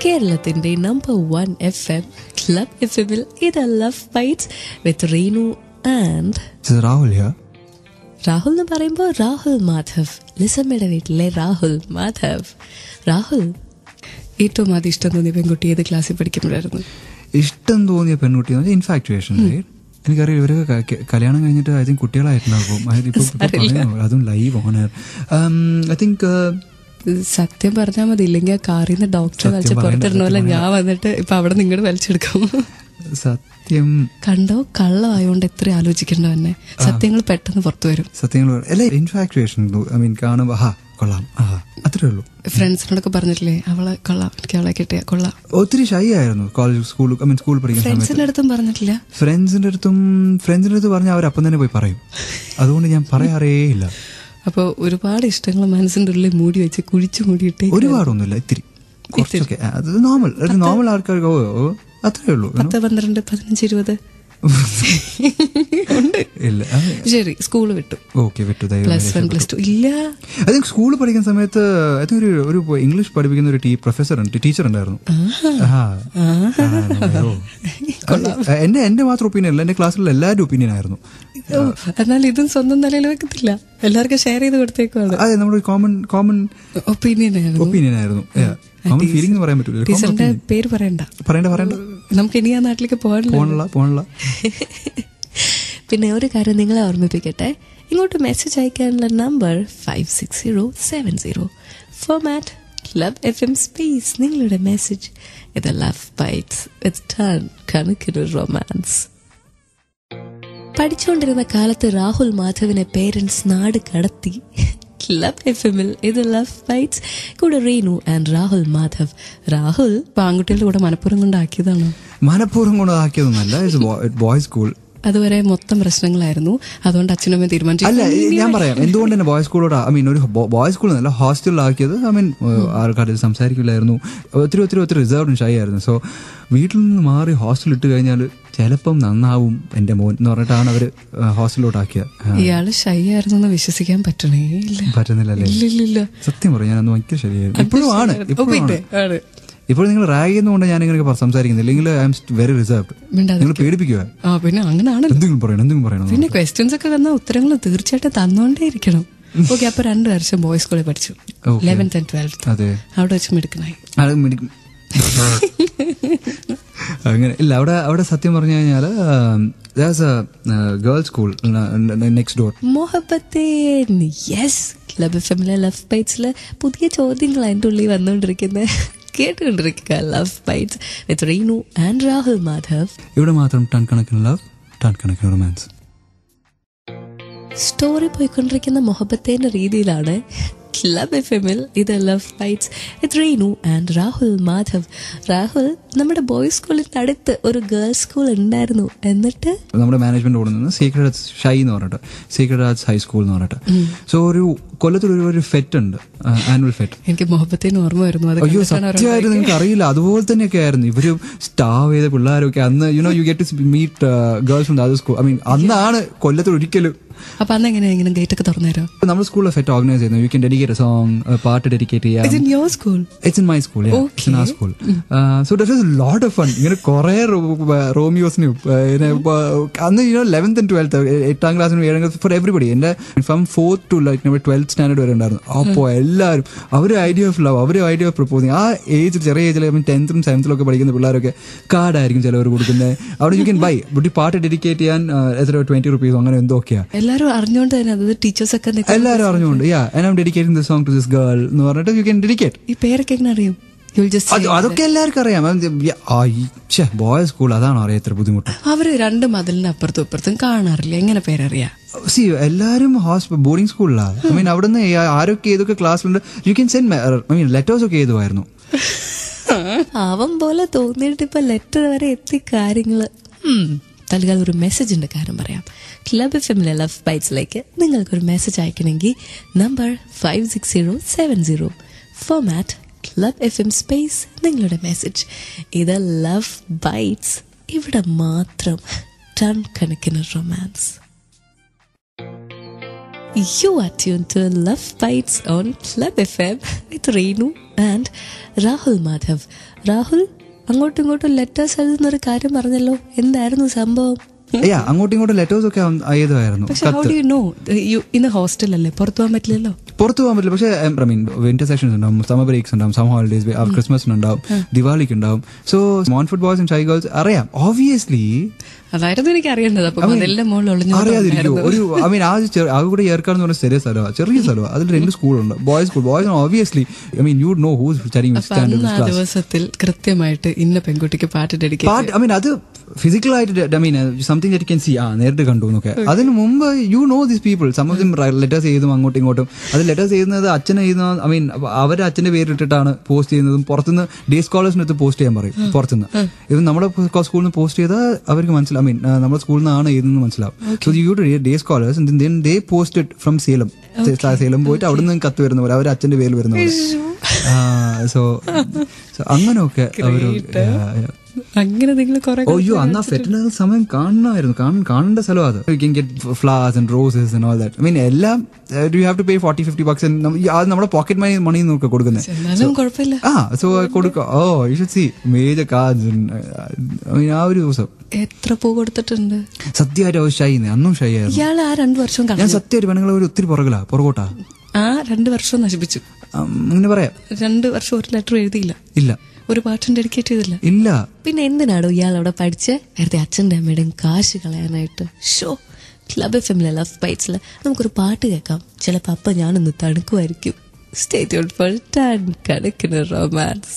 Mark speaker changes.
Speaker 1: കേരളത്തിന്റെ number 1 FM club എഫ്എമ്മിൽ ഇത് love bytes with Reenu and
Speaker 2: Rahul.
Speaker 1: Rahul എന്ന് പറയുമ്പോൾ രാഹുൽ മാധവ്, ലിസമ്മയുടെ വീട്ടിലെ രാഹുൽ മാധവ്. രാഹുൽ, ഏറ്റവും ആദ്യം ഇഷ്ടം തോന്നിയ പെൺകുട്ടി ഏത് ക്ലാസ്സിൽ പഠിക്കുമ്പോഴായിരുന്നു?
Speaker 2: ഇഷ്ടം തോന്നിയ പെൺകുട്ടി ഇൻഫാക്ച്വേഷൻ. എനിക്കറിയാം ഇവരൊക്കെ കല്യാണം കഴിഞ്ഞിട്ട് ഐ തിങ്ക് കുട്ടികളായിട്ടുണ്ടാകും. അതും ലൈവ് ഓണർ. ഐ തിങ്ക്
Speaker 1: സത്യം പറഞ്ഞാൽ മതി, ഇല്ലെങ്കിൽ കാറിൽ നിന്ന് ഡോക്ടറെ വലിച്ച് പുറത്തിടണമല്ല ഞാൻ വന്നിട്ട് ഇപ്പൊ അവിടെ നിങ്ങോട്ട് വലിച്ചെടുക്കും.
Speaker 2: സത്യം
Speaker 1: കണ്ടോ, കള്ളമായോണ്ട് എത്ര ആലോചിക്കണ്ട തന്നെ, സത്യങ്ങൾ പെട്ടെന്ന് പുറത്തു വരും.
Speaker 2: സത്യങ്ങൾ അല്ല, ഇൻഫാക്ച്വേഷൻ ഐ മീൻ കാണുമ്പോ കൊള്ളാം, അത്രേ ഉള്ളൂ.
Speaker 1: ഫ്രണ്ട്സിനോടൊക്കെ പറഞ്ഞിട്ടില്ലേ അവളെ കൊള്ളാം, എനിക്ക് അവളെ കിട്ടിയ കൊള്ളാം?
Speaker 2: ഒത്തിരി ഷൈ ആയിരുന്നു കോളേജ് സ്കൂൾ പഠിക്കുന്ന
Speaker 1: ഫ്രണ്ട്സിന്റെ അടുത്തും പറഞ്ഞിട്ടില്ല?
Speaker 2: ഫ്രണ്ട്സിന്റെ അടുത്ത് പറഞ്ഞാൽ അവരപ്പം തന്നെ പോയി പറയും. അതുകൊണ്ട് ഞാൻ പറയാറേ ഇല്ല.
Speaker 1: അപ്പൊ ഒരുപാട് ഇഷ്ടങ്ങൾ മനസ്സിന്റെ ഉള്ളിൽ മൂടി വെച്ച് കുഴിച്ചു മൂടിയിട്ട്?
Speaker 2: ഒരുപാടൊന്നുമില്ല, ഇത്തിരി കുറച്ചൊക്കെ. അത് നോർമൽ ആൾക്കാർക്ക് അത്രേ ഉള്ളൂ.
Speaker 1: 10, 12, 15, 20
Speaker 2: ഇല്ല.
Speaker 1: ശരി, സ്കൂള് വിട്ടു.
Speaker 2: ഓക്കെ, വിട്ടു.
Speaker 1: പ്ലസ് 1, പ്ലസ് 2 ഇല്ല.
Speaker 2: ഐ തിങ്ക് സ്കൂളിൽ പഠിക്കുന്ന സമയത്ത് ഒരു ഇംഗ്ലീഷ് പഠിപ്പിക്കുന്ന ഒരു ടീച്ചർ ഉണ്ടായിരുന്നു. എന്റെ മാത്രം ഒപ്പീനിയൻ അല്ല, എന്റെ ക്ലാസ്സിലുള്ള എല്ലാവരുടെ ഒപ്പീനിയൻ ആയിരുന്നു.
Speaker 1: എന്നാൽ ഇതും സ്വന്തം നിലയിൽ വെക്കത്തില്ല, എല്ലാവർക്കും ഷെയർ ചെയ്ത് കൊടുത്തേക്കാണ്.
Speaker 2: അതെ, നമ്മുടെ കോമൺ
Speaker 1: ഒപ്പീനിയൻ
Speaker 2: ആയിരുന്നു. ഫീലിംഗ് പറയാൻ പറ്റില്ല.
Speaker 1: ടീച്ചറിന്റെ പേര് പറയണ്ട. നമുക്ക് ഇനി ആ നാട്ടിലേക്ക് പോകാനുള്ള. പിന്നെ ഒരു കാര്യം നിങ്ങളെ ഓർമ്മിപ്പിക്കട്ടെ, ഇങ്ങോട്ട് മെസ്സേജ് അയക്കാനുള്ള number 56070. Format club FM space നിങ്ങളുടെ മെസ്സേജ്. ഇത് ലവ് ബൈറ്റ്സ് വിത്ത് ടേൺ കണക്കിന് റൊമാൻസ്. പഠിച്ചുകൊണ്ടിരുന്ന കാലത്ത് രാഹുൽ മാധവിനെ പേരൻസ് നാട് കടത്തി. ക്ലബ് എഫ്എമ്മിൽ ഇത് ലവ് ബൈറ്റ്സ്, കൂടെ റീനു ആൻഡ് രാഹുൽ മാധവ്. രാഹുൽ ആൺകുട്ടികളുടെ കൂടെ മനഃപൂർവ്വം കൊണ്ടാക്കിയതാണോ?
Speaker 2: മനഃപൂർവ്വം കൊണ്ടാക്കിയതൊന്നല്ല, ബോയ്സ് സ്കൂൾ.
Speaker 1: അതുവരെ മൊത്തം പ്രശ്നങ്ങളായിരുന്നു, അതുകൊണ്ട് അച്ഛനമ്മ തീരുമാനിച്ചു.
Speaker 2: അല്ല, ഞാൻ പറയാം എന്തുകൊണ്ട് തന്നെ ബോയ്സ് സ്കൂളോട് ഒരു ബോയ്സ് സ്കൂൾ എന്നല്ല ഹോസ്റ്റലിലാക്കിയത്. ആൾക്കാർ സംസാരിക്കില്ലായിരുന്നു, ഒത്തിരി റിസർവ്ഡ് ഷൈ ആയിരുന്നു. സോ വീട്ടിൽ നിന്ന് മാറി ഹോസ്റ്റലിൽ ഇട്ട് കഴിഞ്ഞാൽ ചിലപ്പം നന്നാവും എന്റെ മോൻ എന്ന് പറഞ്ഞിട്ടാണ് അവര് ഹോസ്റ്റലിലോട്ടാക്കിയത്.
Speaker 1: ഇയാള് ഷൈ ആയിരുന്നു വിശ്വസിക്കാൻ പറ്റുന്നില്ല.
Speaker 2: സത്യം പറയാം, ഞാൻ ഭയങ്കര ശരിയായിരുന്നു. ഇപ്പോഴും ആണ്. ഇപ്പോൾ നിങ്ങൾ റാഗ് ചെയ്യുന്നതുകൊണ്ട് ഞാൻ ഇങ്ങനെ സംസാരിക്കുന്നില്ല, ഇല്ലെങ്കിൽ ഐ എം വെരി റിസർവ്ഡ്. നിങ്ങൾ പേടിപ്പിക്കുക.
Speaker 1: പിന്നെ അങ്ങനെയാണ്.
Speaker 2: എന്തെങ്കിലും പറയണം.
Speaker 1: പിന്നെ ക്വസ്റ്റ്യൻസ് ഒക്കെ വന്നാൽ ഉത്തരങ്ങൾ തീർച്ചയായിട്ടും തന്നോണ്ടേ ഇരിക്കണം. ഓക്കെ, അപ്പൊ 2 വർഷം ബോയ്സ് സ്കൂളിൽ പഠിച്ചു. 11th and 12th അവിടെ വെച്ച് മിടുക്കനായി.
Speaker 2: അങ്ങനെ ഇല്ല, അവിടെ സത്യം പറഞ്ഞു കഴിഞ്ഞാൽ girls school next door.
Speaker 1: Mohabbatein. Yes, club എഫ്എമ്മിലെ ലവ് ബൈറ്റ്സില് പുതിയ ചോദ്യങ്ങൾ അതിൻ്റെ ഉള്ളിൽ വന്നുകൊണ്ടിരിക്കുന്നത് കേട്ടുകൊണ്ടിരിക്കുക. Love bytes with Reenu and Rahul Madhav.
Speaker 2: ഇവിടെ മാത്രം ടൺ കണക്കിന് ലവ്, ടൺ കണക്കിന് റൊമാൻസ്.
Speaker 1: സ്റ്റോറി പോയിക്കൊണ്ടിരിക്കുന്ന മൊഹബത്തേന്റെ രീതിയിലാണ് ക്ലബ് എഫ്എമ്മിൽ ഇത് love bytes with Reenu and Rahul Madhav. Rahul, നമ്മുടെ ബോയ്സ് സ്കൂളിന്റെ അടുത്ത് ഒരു ഗേൾസ് സ്കൂൾ ഉണ്ടായിരുന്നു, എന്നിട്ട്
Speaker 2: നമ്മുടെ മാനേജ്മെന്റ് ഓടുന്നത് സീക്രട്ട് ആർട്സ് ഷൈ എന്ന് പറഞ്ഞിട്ട്, സീക്രട്ട് ആർട്സ് ഹൈസ്കൂൾ എന്ന് പറഞ്ഞിട്ട്. സോ ഒരു കൊല്ലത്തിൽ ഒരു ഫെറ്റ് ഉണ്ട്, ആനുവൽ ഫെറ്റ്.
Speaker 1: എനിക്ക് മൊഹബത്തേന് ഓർമ്മ വരുന്നു.
Speaker 2: അയ്യോ സത്യമായിരുന്നു, നിങ്ങൾക്ക് അറിയില്ല, അതുപോലെ തന്നെയൊക്കെ ആയിരുന്നു. ഇവര് സ്റ്റാവ് ചെയ്ത പിള്ളേരൊക്കെ അന്ന് you get to meet girls from the school. അന്നാണ് കൊല്ലത്തിൽ ഒരിക്കലും.
Speaker 1: അപ്പൊ അന്ന് എങ്ങനെയാ ഗേറ്റ് ഒക്കെ തുറന്നേരോ?
Speaker 2: നമ്മുടെ സ്കൂളിലെ ഫെറ്റ് ഓർഗനൈസ് ചെയ്യുന്നു. You can dedicate A song, പാട്ട് ഡെഡിക്കേറ്റ് ചെയ്യാം.
Speaker 1: Is it your school?
Speaker 2: It's in my school, yeah. Okay. It's in our school. So that was a lot of fun. ഇങ്ങനെ കുറെ റോമിയോസിനും അന്ന് 11th and 12th 8th ക്ലാസ്സിനും 7th class for everybody. എന്റെ from 4th to 12th standard വരെ ഉണ്ടായിരുന്നു. അപ്പോൾ എല്ലാവരും അവരുടെ ഐഡിയ ഓഫ് ലവ്, അവരുടെ ഐഡിയ ഓഫ് പ്രപ്പോസിങ്, ആ ഏജിൽ ചെറിയ ഏജിൽ 10th ഉം 7th ഒക്കെ പഠിക്കുന്ന പിള്ളേരൊക്കെ കാർഡായിരിക്കും ചിലവർ കൊടുക്കുന്നത്. അവിടെ യു ക്യാൻ ബൈ പാട്ട് ഡെഡിക്കേറ്റ് ചെയ്യാൻ എത്ര 20 rupees അങ്ങനെ എന്തൊക്കെയാ.
Speaker 1: എല്ലാവരും അറിഞ്ഞുകൊണ്ട് തന്നെ, അത് ടീച്ചേഴ്സ് ഒക്കെ
Speaker 2: എല്ലാവരും അറിഞ്ഞുകൊണ്ട് and I'm dedicating this song to this girl എന്ന് പറഞ്ഞിട്ട് you can dedicate.
Speaker 1: ഈ പേരൊക്കെ എങ്ങനെ അറിയും?
Speaker 2: അതൊക്കെ എല്ലാവർക്കും അറിയാം. ബോയ്സ് സ്കൂൾ അതാണോ അറിയാം എത്ര ബുദ്ധിമുട്ട്.
Speaker 1: അവര് 2 മതിലിന് അപ്പുറത്തും ഇപ്പുറത്തും കാണാറില്ല, എങ്ങനെ പേരറിയാം?
Speaker 2: എല്ലാരും ബോർഡിംഗ് സ്കൂളിലാണ്. അവിടുന്ന് ആരൊക്കെ ഏതൊക്കെ ക്ലാസ്സിലുണ്ട് യു ക്യാൻ സെൻഡ് ലെറ്റേഴ്സ് ഒക്കെ എഴുതുമായിരുന്നു.
Speaker 1: അവൻ പോലെ തോന്നിയിട്ട് ഇപ്പൊ ലെറ്റർ വരെ എത്തി കാര്യങ്ങള്. തൽക്കാലം ഒരു മെസ്സേജിന്റെ കാര്യം പറയാം. ക്ലബ് എഫ്എമ്മിലെ ലവ് ബൈറ്റ്സിലേക്ക് നിങ്ങൾക്കൊരു മെസ്സേജ് അയക്കണമെങ്കിൽ number 56070. Format club FM space നിങ്ങളുടെ മെസ്സേജ്. ഇത് ലവ് ബൈറ്റ്സ്, ഇവിടെ മാത്രം ടൺ കണക്കിന് romance. You are tuned to Love Bites on Club FM with Reenu and Rahul Madhav. Rahul അങ്ങോട്ടും ഇങ്ങോട്ടും ലെറ്റേഴ്സ് എഴുതുന്നൊരു കാര്യം പറഞ്ഞല്ലോ, എന്തായിരുന്നു സംഭവം?
Speaker 2: അങ്ങോട്ടും ഇങ്ങോട്ടും ലെറ്റേഴ്സ് ഒക്കെ എഴുതുമായിരുന്നു.
Speaker 1: ഇന്ന് ഹോസ്റ്റലല്ലേ, പുറത്തു പോകാൻ പറ്റില്ലല്ലോ.
Speaker 2: പക്ഷേ ഐ മീൻ വിന്റർ സെഷൻസ് ഉണ്ടാവും, സമ്മർ ബ്രേക്സ് ഉണ്ടാവും, സമ്മർ ഹോളിഡേസ്, ക്രിസ്മസിനുണ്ടാവും, ദിവാലിക്ക് ഉണ്ടാവും. സോ മോൺഫുഡ് ബോയ്സ് ആൻഡ് ഷൈ ഗേൾസ് അറിയാം ഓബ്വിയസ്ലി.
Speaker 1: അതായിരുന്നു എനിക്ക് അറിയേണ്ടത്.
Speaker 2: അറിയാതിരിക്കും ഒരു ഐ മീൻ ആകെ കൂടെ ഏർക്കാന്ന് പറഞ്ഞ ചെറിയ സ്ഥലമാണ്, ചെറിയ സ്ഥലമാണ്. അതിൽ 2 സ്കൂളുണ്ട്, boys school. Boys obviously I mean you know who's studying
Speaker 1: ദിവസത്തിൽ കൃത്യമായിട്ട് ഇന്ന പെൺകുട്ടിക്ക് പാട്ട് ഡെഡിക്കേറ്റ്.
Speaker 2: ഐ മീൻ അത് ഫിസിക്കൽ ആയിട്ട് I mean something that can see നേരിട്ട് കണ്ടു എന്നൊക്കെ. അതിന് മുമ്പ് you know these people. Some of them letters എഴുതും അങ്ങോട്ടും ഇങ്ങോട്ടും. അത് ലെറ്റേഴ്സ് എഴുതുന്നത് അച്ഛനെ എഴുതുന്ന ഐ മീൻ അവരുടെ അച്ഛന്റെ പേരിട്ടിട്ടാണ് പോസ്റ്റ് ചെയ്യുന്നതും. പുറത്തുനിന്ന് ഡേ സ്കോളേഴ്സിനടുത്ത് പോസ്റ്റ് ചെയ്യാൻ പറയും പുറത്തുനിന്ന്. ഇത് നമ്മുടെ സ്കൂളിൽ നിന്ന് പോസ്റ്റ് ചെയ്താൽ അവർക്ക് മനസ്സിലാവും, ഐ മീൻ നമ്മുടെ സ്കൂളിൽ നിന്നാണ് എഴുതുന്നത് മനസ്സിലാവും. So you two day scholars and then they posted from Salem. Salem പോയിട്ട് അവിടെ നിന്ന് കത്ത് വരുന്ന പോലെ അവരുടെ അച്ഛന്റെ പേരിൽ വരുന്ന പോലെ. സോ അങ്ങനെയൊക്കെ അവർ
Speaker 1: അങ്ങനെ നിങ്ങൾ
Speaker 2: അയ്യോ അന്ന് ആ ഫെറ്റിന് സമയം കാണണമായിരുന്നു. കാണേണ്ട സ്ഥലം അത്. You can get flowers and roses and all that. I mean എല്ലാം യു ഹാവ് ടു പേ $40-50 അത് നമ്മുടെ പോക്കറ്റ് മണി നോക്കുക കൊടുക്കുന്നത്. സോ കൊടുക്കുക. You should see major cards. ആ ഒരു ദിവസം
Speaker 1: എത്ര പൂ കൊടുത്തിട്ടുണ്ട്
Speaker 2: സത്യമായിട്ട്. ഷൈ അന്നും ഷൈ ആയിരുന്നു.
Speaker 1: ഇയാൾ ആ 2 വർഷം
Speaker 2: ഞാൻ സത്യമായിട്ട് പെണ്ണുങ്ങളെ ഒത്തിരി പുറകോട്ടാ.
Speaker 1: ആ 2 വർഷം നശിപ്പിച്ചു.
Speaker 2: അങ്ങനെ പറയാം.
Speaker 1: 2 വർഷം ഒരു ലെറ്റർ എഴുതിയില്ല,
Speaker 2: ഇല്ല
Speaker 1: ഒരു പാട്ടും ഡെഡിക്കേറ്റ് ചെയ്തില്ല.
Speaker 2: ഇല്ല.
Speaker 1: പിന്നെ എന്തിനാണോ ഇയാൾ അവിടെ പഠിച്ച് വെറുതെ അച്ഛൻ്റെ അമ്മയുടെയും കാശ് കളയാനായിട്ട്? ക്ലബ് എഫ്എമ്മിലെ ലവ് ബൈറ്റ്സിൽ നമുക്കൊരു പാട്ട് കേൾക്കാം. ചിലപ്പോൾ അപ്പം ഞാനൊന്ന് തണുക്കുമായിരിക്കും. സ്റ്റേ ട്യൂൺഡ് ഫോർ 10 കണക്കിന് റൊമാൻസ്.